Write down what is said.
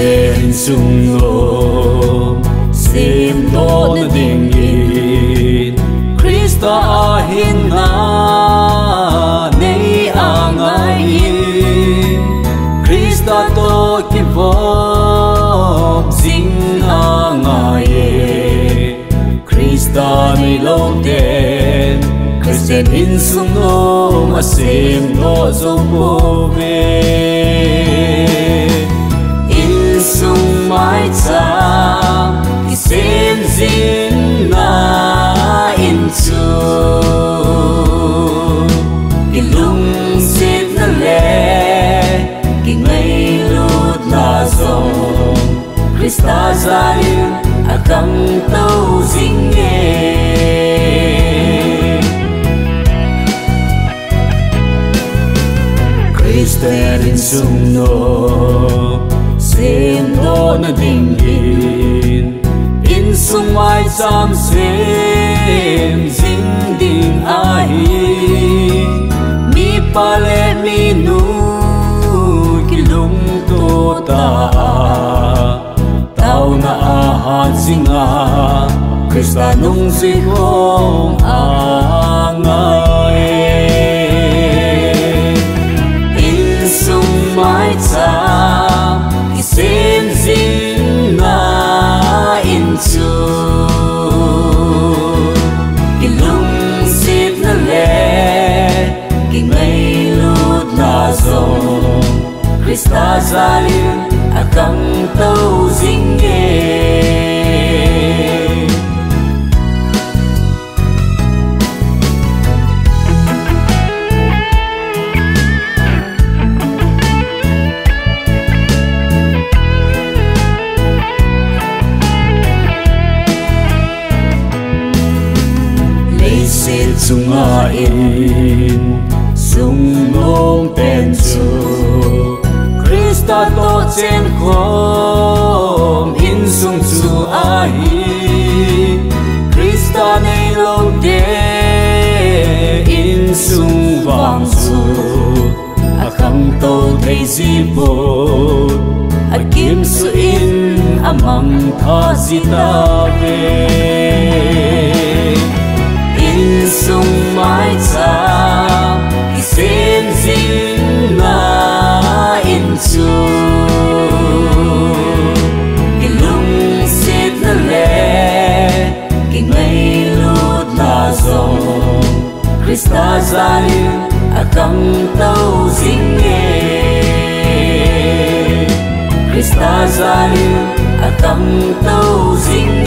Christian sung ngô sim đô na ding in Christa ahin na nei angai in Christa to ki vom zing angai Christa nei lo ten Christian in sung ngô ma sim đô zo bo ve sung mai cha ki sem zin na in chu ki lung sit na le ki ngai lut la zong Christa zain akang tau zing e Christa in sung no Sim đô na ding in sung mai cham sim zing ding ahi mi pale mi nu ki lung to ta tao na ahan singa Christa nung zihong angai in sung mai cham Sim zin na in chu ki lung sit na le ki ngai lut na zong Christa zalim akang tau zing e Sunga in sung nong ten chu Christa to chen khom in sung chu ahi Christa nei lo de in sung vang chu akham to thei si bo akim su in amang tha zita ve sung mai cha ki sem zin na in chu ki lung sit na le ki ngai lut na zong Christa zalim akang tau zing e Christa zalim akang tau zing